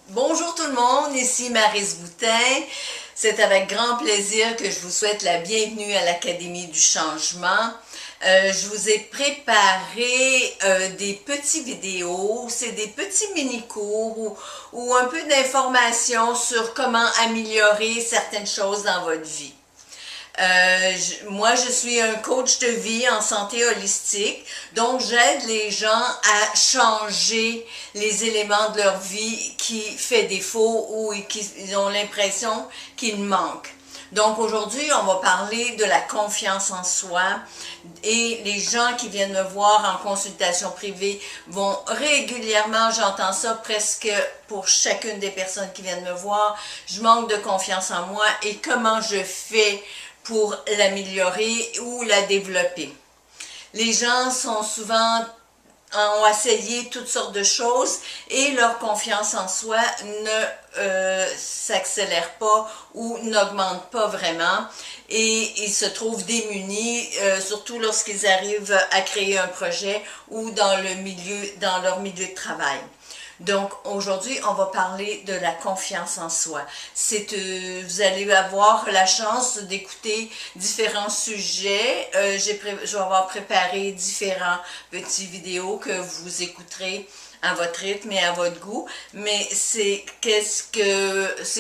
Bonjour tout le monde, ici Maryse Boutin. C'est avec grand plaisir que je vous souhaite la bienvenue à l'Académie du changement. Je vous ai préparé des petits vidéos, c'est des petits mini-cours ou un peu d'informations sur comment améliorer certaines choses dans votre vie. Moi, je suis un coach de vie en santé holistique, donc j'aide les gens à changer les éléments de leur vie qui fait défaut ou qui ont l'impression qu'il manque. Donc aujourd'hui, on va parler de la confiance en soi et les gens qui viennent me voir en consultation privée vont régulièrement, j'entends ça presque pour chacune des personnes qui viennent me voir, je manque de confiance en moi et comment je fais pour l'améliorer ou la développer. Les gens ont essayé toutes sortes de choses et leur confiance en soi ne s'accélère pas ou n'augmente pas vraiment et ils se trouvent démunis, surtout lorsqu'ils arrivent à créer un projet ou dans leur milieu de travail. Donc aujourd'hui, on va parler de la confiance en soi. Vous allez avoir la chance d'écouter différents sujets. Je vais avoir préparé différents petits vidéos que vous écouterez à votre rythme et à votre goût, mais c'est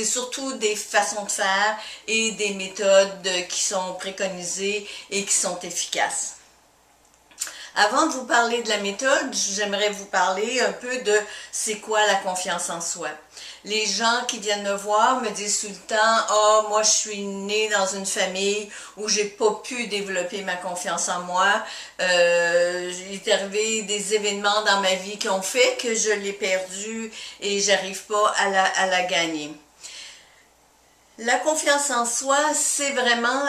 surtout des façons de faire et des méthodes qui sont préconisées et qui sont efficaces. Avant de vous parler de la méthode, j'aimerais vous parler un peu de c'est quoi la confiance en soi. Les gens qui viennent me voir me disent tout le temps « Ah, moi je suis née dans une famille où j'ai pas pu développer ma confiance en moi. Il est arrivé des événements dans ma vie qui ont fait que je l'ai perdue et j'arrive pas à la gagner. » La confiance en soi, c'est vraiment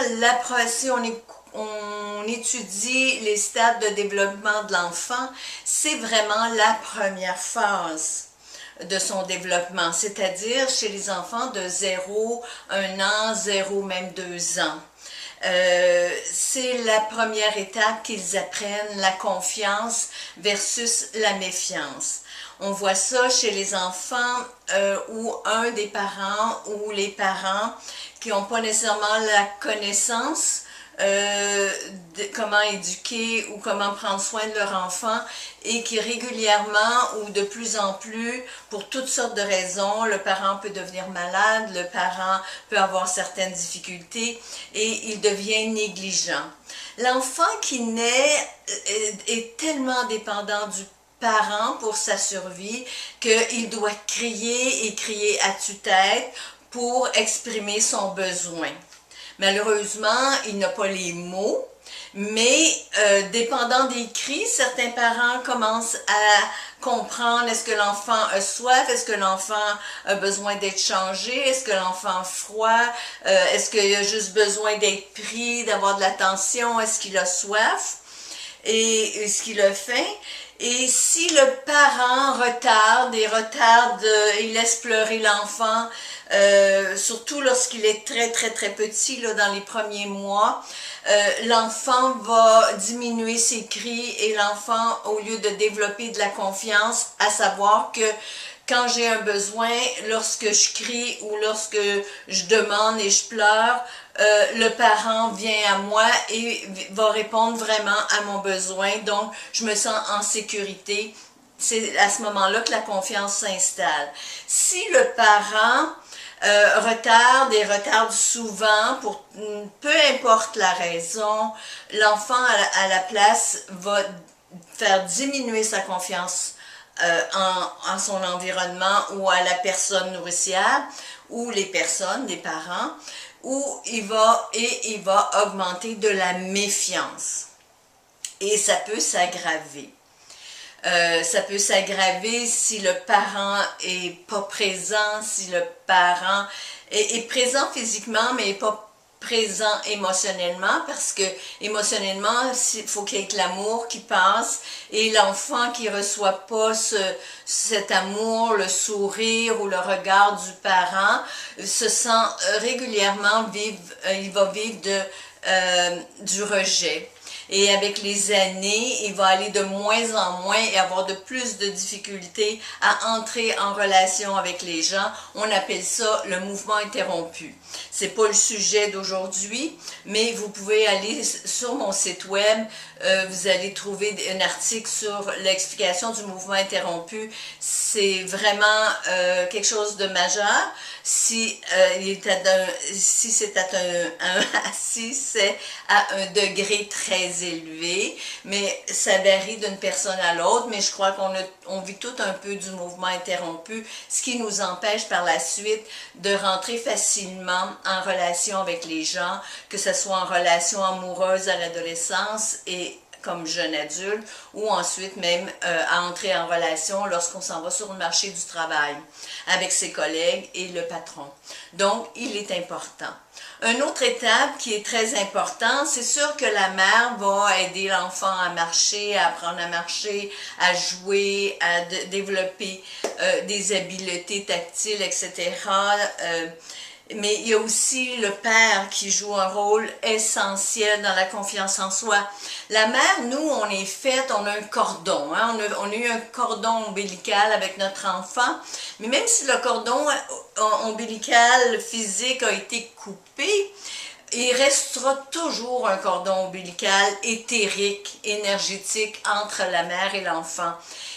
si on étudie les stades de développement de l'enfant, c'est vraiment la première phase de son développement, c'est-à-dire chez les enfants de 0, 1 an, 0, même 2 ans. C'est la première étape qu'ils apprennent la confiance versus la méfiance. On voit ça chez les enfants où un des parents ou les parents qui n'ont pas nécessairement la connaissance de comment éduquer ou comment prendre soin de leur enfant et qui régulièrement ou de plus en plus, pour toutes sortes de raisons, le parent peut devenir malade, le parent peut avoir certaines difficultés et il devient négligent. L'enfant qui naît est tellement dépendant du parent pour sa survie qu'il doit crier et crier à tue-tête pour exprimer son besoin. Malheureusement, il n'a pas les mots, mais dépendant des cris, certains parents commencent à comprendre est-ce que l'enfant a soif, est-ce que l'enfant a besoin d'être changé, est-ce que l'enfant a froid, est-ce qu'il a juste besoin d'être pris, d'avoir de l'attention, est-ce qu'il a soif et est-ce qu'il a faim. Et si le parent retarde et laisse pleurer l'enfant, surtout lorsqu'il est très très très petit, là, dans les premiers mois, l'enfant va diminuer ses cris et l'enfant, au lieu de développer de la confiance, à savoir que quand j'ai un besoin, lorsque je crie ou lorsque je demande et je pleure, le parent vient à moi et va répondre vraiment à mon besoin. Donc, je me sens en sécurité. C'est à ce moment-là que la confiance s'installe. Si le parent retarde souvent, pour peu importe la raison, l'enfant à la place va faire diminuer sa confiance en son environnement ou à la personne nourricière ou les parents, où il va augmenter de la méfiance. Et ça peut s'aggraver. Ça peut s'aggraver si le parent est pas présent, si le parent est présent physiquement, mais n'est pas présent émotionnellement, parce que émotionnellement, il faut qu'il y ait de l'amour qui passe, et l'enfant qui reçoit pas cet amour, le sourire ou le regard du parent, se sent régulièrement il va vivre du rejet. Et avec les années, il va aller de moins en moins et avoir de plus de difficultés à entrer en relation avec les gens. On appelle ça le mouvement interrompu. C'est pas le sujet d'aujourd'hui, mais vous pouvez aller sur mon site web, vous allez trouver un article sur l'explication du mouvement interrompu. C'est vraiment quelque chose de majeur. Si c'est à un degré très élevé, mais ça varie d'une personne à l'autre, mais je crois qu'on vit tout un peu du mouvement interrompu, ce qui nous empêche par la suite de rentrer facilement en relation avec les gens, que ce soit en relation amoureuse à l'adolescence et comme jeune adulte, ou ensuite même à entrer en relation lorsqu'on s'en va sur le marché du travail avec ses collègues et le patron. Donc, il est important. Une autre étape qui est très importante, c'est sûr que la mère va aider l'enfant à marcher, à apprendre à marcher, à jouer, à développer des habiletés tactiles, etc. Mais il y a aussi le père qui joue un rôle essentiel dans la confiance en soi. La mère, nous, on est faite, on a un cordon, hein? On a eu un cordon ombilical avec notre enfant, mais même si le cordon ombilical physique a été coupé, il restera toujours un cordon ombilical éthérique, énergétique entre la mère et l'enfant.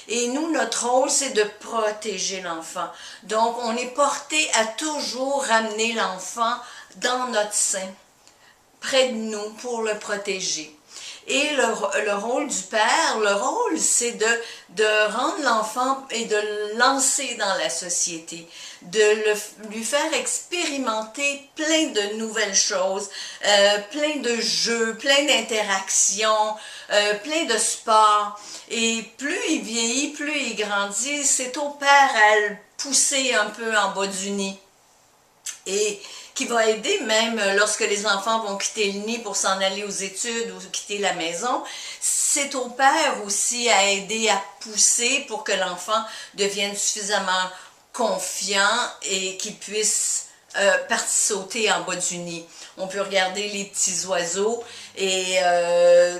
Et nous, notre rôle, c'est de protéger l'enfant. Donc, on est porté à toujours ramener l'enfant dans notre sein, près de nous, pour le protéger. Et le rôle du père, le rôle, c'est de rendre l'enfant et de le lancer dans la société, de lui faire expérimenter plein de nouvelles choses, plein de jeux, plein d'interactions, plein de sports. Et plus il vieillit, plus il grandit, c'est au père à le pousser un peu en bas du nid. Et qui va aider même lorsque les enfants vont quitter le nid pour s'en aller aux études ou quitter la maison. C'est au père aussi à aider à pousser pour que l'enfant devienne suffisamment confiant et qu'il puisse partir sauter en bas du nid. On peut regarder les petits oiseaux et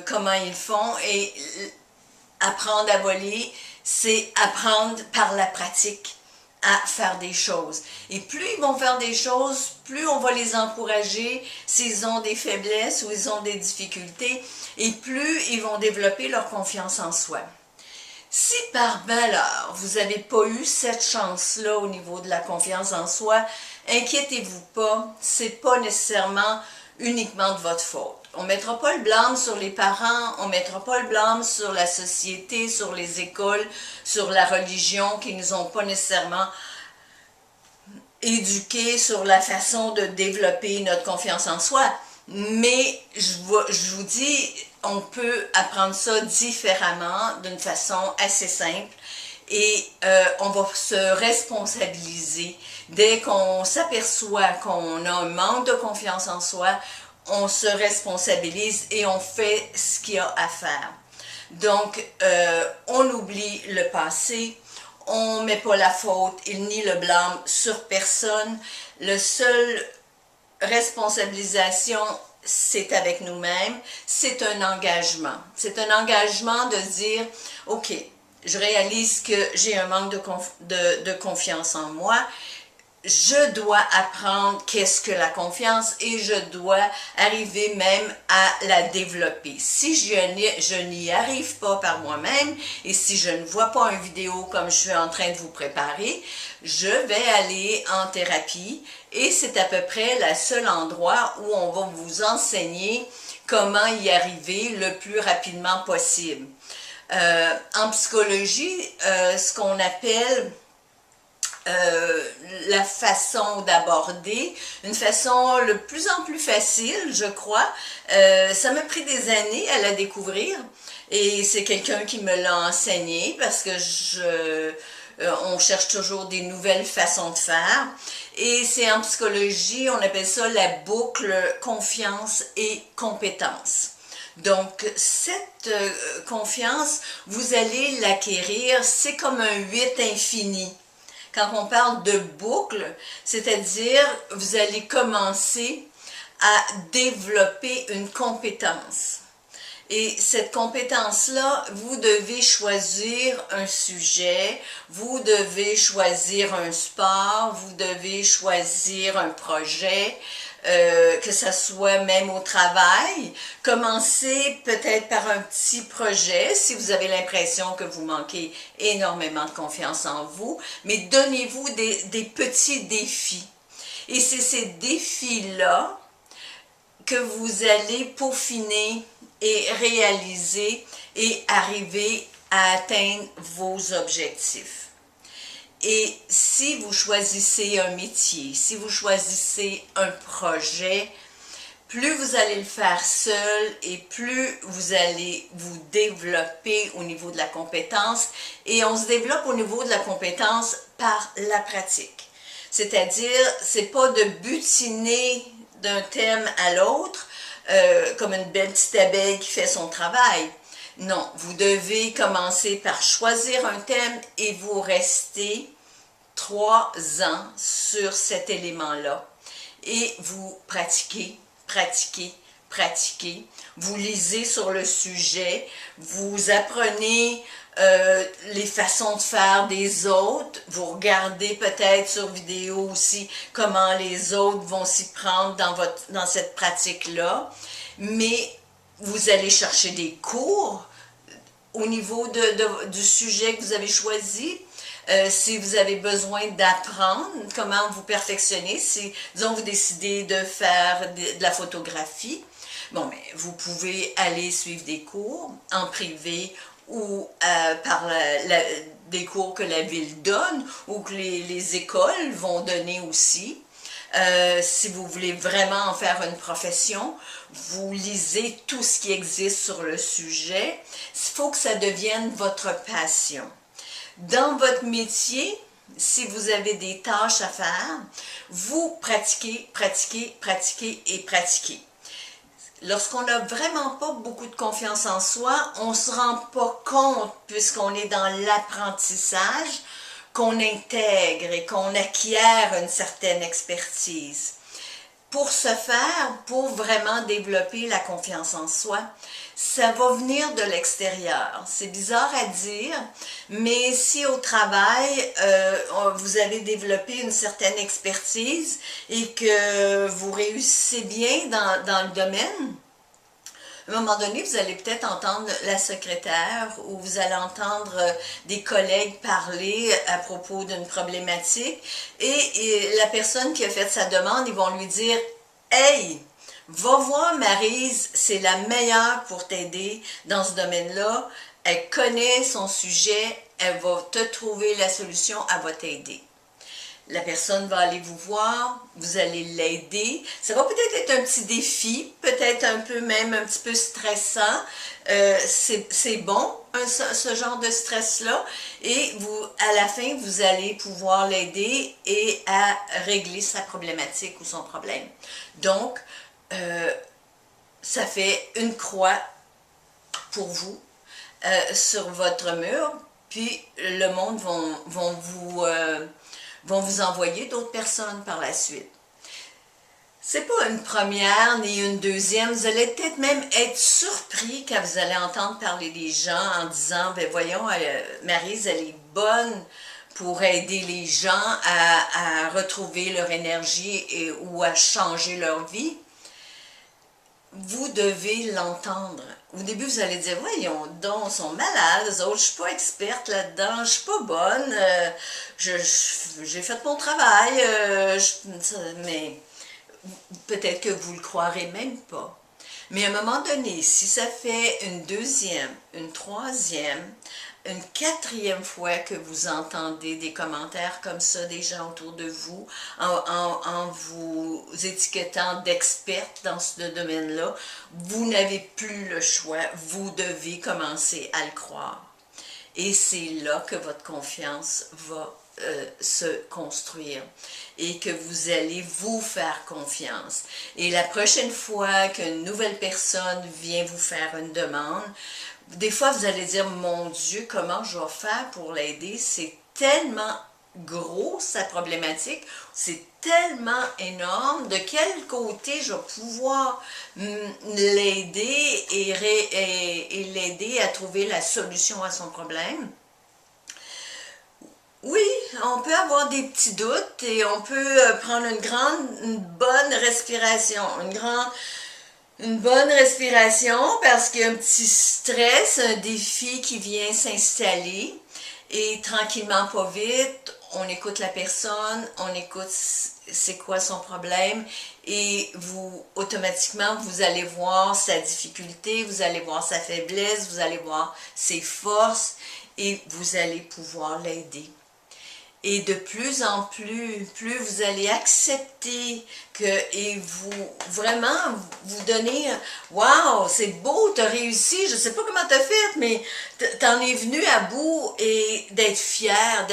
comment ils font, et apprendre à voler, c'est apprendre par la pratique à faire des choses. Et plus ils vont faire des choses, plus on va les encourager s'ils ont des faiblesses ou ils ont des difficultés, et plus ils vont développer leur confiance en soi. Si par malheur, vous n'avez pas eu cette chance-là au niveau de la confiance en soi, inquiétez-vous pas, c'est pas nécessairement uniquement de votre faute. On ne mettra pas le blâme sur les parents, on ne mettra pas le blâme sur la société, sur les écoles, sur la religion qui ne nous ont pas nécessairement éduqués sur la façon de développer notre confiance en soi. Mais je vous dis, on peut apprendre ça différemment, d'une façon assez simple. Et on va se responsabiliser. Dès qu'on s'aperçoit qu'on a un manque de confiance en soi, on se responsabilise et on fait ce qu'il y a à faire. Donc, on oublie le passé, on ne met pas la faute ni le blâme sur personne. Le seul responsabilisation, c'est avec nous-mêmes, c'est un engagement. C'est un engagement de dire, ok, je réalise que j'ai un manque de confiance en moi, je dois apprendre qu'est-ce que la confiance et je dois arriver même à la développer. Si je n'y arrive pas par moi-même et si je ne vois pas une vidéo comme je suis en train de vous préparer, je vais aller en thérapie et c'est à peu près le seul endroit où on va vous enseigner comment y arriver le plus rapidement possible. En psychologie, ce qu'on appelle la façon d'aborder, une façon de plus en plus facile, je crois. Ça m'a pris des années à la découvrir et c'est quelqu'un qui me l'a enseigné parce que on cherche toujours des nouvelles façons de faire. Et c'est en psychologie, on appelle ça la boucle confiance et compétence. Donc, cette confiance, vous allez l'acquérir, c'est comme un 8 infini. Quand on parle de boucle, c'est-à-dire vous allez commencer à développer une compétence. Et cette compétence-là, vous devez choisir un sujet, vous devez choisir un sport, vous devez choisir un projet, que ça soit même au travail. Commencez peut-être par un petit projet si vous avez l'impression que vous manquez énormément de confiance en vous, mais donnez-vous des petits défis. Et c'est ces défis-là que vous allez peaufiner et réaliser et arriver à atteindre vos objectifs. Et si vous choisissez un métier, si vous choisissez un projet, plus vous allez le faire seul et plus vous allez vous développer au niveau de la compétence. Et on se développe au niveau de la compétence par la pratique. C'est-à-dire, c'est pas de butiner d'un thème à l'autre, comme une belle petite abeille qui fait son travail. Non, vous devez commencer par choisir un thème et vous restez 3 ans sur cet élément-là. Et vous pratiquez, pratiquez, pratiquez. Vous lisez sur le sujet, vous apprenez les façons de faire des autres, vous regardez peut-être sur vidéo aussi comment les autres vont s'y prendre dans cette pratique-là, mais vous allez chercher des cours au niveau du sujet que vous avez choisi. Si vous avez besoin d'apprendre comment vous perfectionner, si, disons, vous décidez de faire de la photographie, bon, mais vous pouvez aller suivre des cours en privé ou par des cours que la ville donne ou que les écoles vont donner aussi. Si vous voulez vraiment en faire une profession, vous lisez tout ce qui existe sur le sujet. Il faut que ça devienne votre passion. Dans votre métier, si vous avez des tâches à faire, vous pratiquez, pratiquez, pratiquez et pratiquez. Lorsqu'on n'a vraiment pas beaucoup de confiance en soi, on ne se rend pas compte, puisqu'on est dans l'apprentissage, qu'on intègre et qu'on acquiert une certaine expertise. Pour ce faire, pour vraiment développer la confiance en soi, ça va venir de l'extérieur. C'est bizarre à dire, mais si au travail, vous avez développé une certaine expertise et que vous réussissez bien dans le domaine, à un moment donné, vous allez peut-être entendre la secrétaire ou vous allez entendre des collègues parler à propos d'une problématique et la personne qui a fait sa demande, ils vont lui dire « Hey, va voir Maryse, c'est la meilleure pour t'aider dans ce domaine-là. Elle connaît son sujet, elle va te trouver la solution, elle va t'aider. » La personne va aller vous voir, vous allez l'aider. Ça va peut-être être un petit défi, peut-être un peu même un petit peu stressant. C'est bon, ce genre de stress-là. Et à la fin, vous allez pouvoir l'aider et à régler sa problématique ou son problème. Donc, ça fait une croix pour vous sur votre mur, puis le monde vont vous envoyer d'autres personnes par la suite. C'est pas une première ni une deuxième, vous allez peut-être même être surpris quand vous allez entendre parler des gens en disant, ben voyons, Maryse, elle est bonne pour aider les gens à retrouver leur énergie ou à changer leur vie. Vous devez l'entendre. Au début, vous allez dire, voyons donc, ils sont malades, eux autres, je suis pas experte là-dedans, je suis pas bonne, j'ai fait mon travail, mais peut-être que vous le croirez même pas. Mais à un moment donné, si ça fait une deuxième, une troisième, une quatrième fois que vous entendez des commentaires comme ça des gens autour de vous, en vous étiquetant d'experte dans ce domaine-là, vous n'avez plus le choix, vous devez commencer à le croire. Et c'est là que votre confiance va se construire et que vous allez vous faire confiance. Et la prochaine fois qu'une nouvelle personne vient vous faire une demande, des fois vous allez dire, mon Dieu, comment je vais faire pour l'aider? C'est tellement gros sa problématique, c'est tellement énorme, de quel côté je vais pouvoir l'aider et l'aider à trouver la solution à son problème. Oui, on peut avoir des petits doutes et on peut prendre une bonne respiration, une bonne respiration parce qu'il y a un petit stress, un défi qui vient s'installer et tranquillement, pas vite, on écoute la personne, on écoute c'est quoi son problème et vous, automatiquement, vous allez voir sa difficulté, vous allez voir sa faiblesse, vous allez voir ses forces et vous allez pouvoir l'aider. Et de plus en plus, plus vous allez accepter et vous vraiment vous donner waouh, c'est beau, t'as réussi, je sais pas comment t'as fait, mais t'en es venu à bout et d'être fier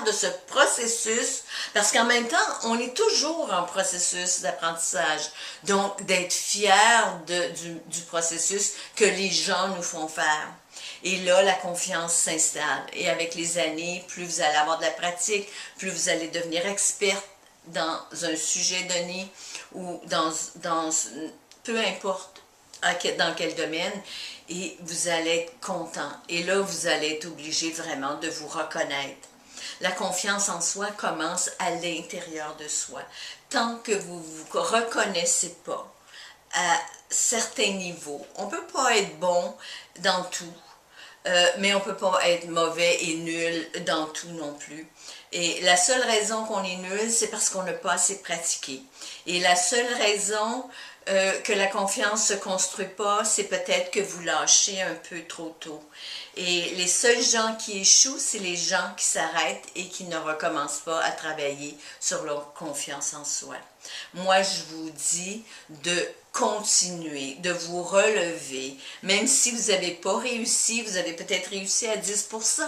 de ce processus, parce qu'en même temps, on est toujours en processus d'apprentissage. Donc, d'être fier du processus que les gens nous font faire. Et là, la confiance s'installe. Et avec les années, plus vous allez avoir de la pratique, plus vous allez devenir experte dans un sujet donné ou dans peu importe dans quel domaine, et vous allez être content. Et là, vous allez être obligé vraiment de vous reconnaître. La confiance en soi commence à l'intérieur de soi. Tant que vous ne vous reconnaissez pas à certains niveaux, on ne peut pas être bon dans tout. Mais on ne peut pas être mauvais et nul dans tout non plus. Et la seule raison qu'on est nul, c'est parce qu'on n'a pas assez pratiqué. Et la seule raison que la confiance ne se construit pas, c'est peut-être que vous lâchez un peu trop tôt. Et les seuls gens qui échouent, c'est les gens qui s'arrêtent et qui ne recommencent pas à travailler sur leur confiance en soi. Moi, je vous dis de continuer, de vous relever, même si vous n'avez pas réussi, vous avez peut-être réussi à 10%,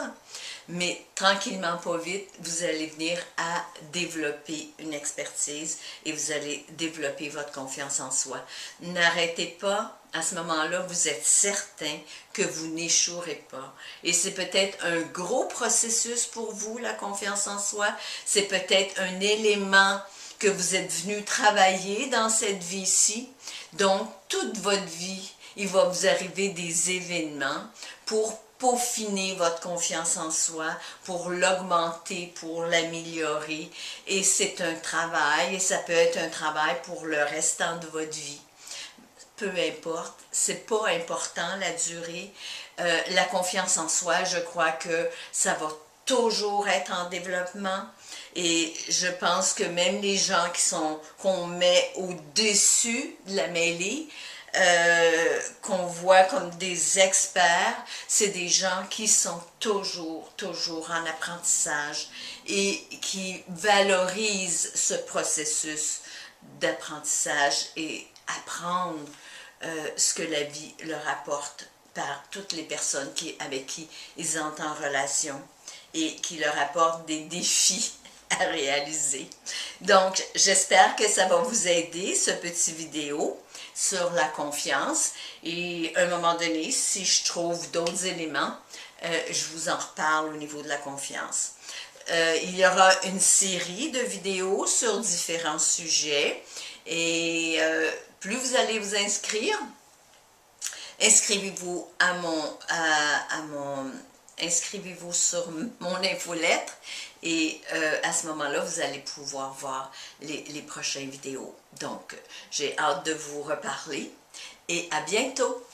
mais tranquillement, pas vite, vous allez venir à développer une expertise et vous allez développer votre confiance en soi. N'arrêtez pas, à ce moment-là, vous êtes certain que vous n'échouerez pas. Et c'est peut-être un gros processus pour vous, la confiance en soi, c'est peut-être un élément que vous êtes venu travailler dans cette vie-ci. Donc, toute votre vie, il va vous arriver des événements pour peaufiner votre confiance en soi, pour l'augmenter, pour l'améliorer. Et c'est un travail, et ça peut être un travail pour le restant de votre vie. Peu importe, c'est pas important la durée. La confiance en soi, je crois que ça va toujours être en développement. Et je pense que même les gens qu'on met au-dessus de la mêlée, qu'on voit comme des experts, c'est des gens qui sont toujours en apprentissage et qui valorisent ce processus d'apprentissage et apprendre ce que la vie leur apporte par toutes les personnes avec qui ils entrent en relation et qui leur apportent des défis à réaliser. Donc, j'espère que ça va vous aider, ce petit vidéo sur la confiance. Et à un moment donné, si je trouve d'autres éléments, je vous en reparle au niveau de la confiance. Il y aura une série de vidéos sur différents sujets. Et plus vous allez vous inscrire, inscrivez-vous inscrivez-vous sur mon infolettre et à ce moment-là, vous allez pouvoir voir les prochaines vidéos. Donc, j'ai hâte de vous reparler et à bientôt!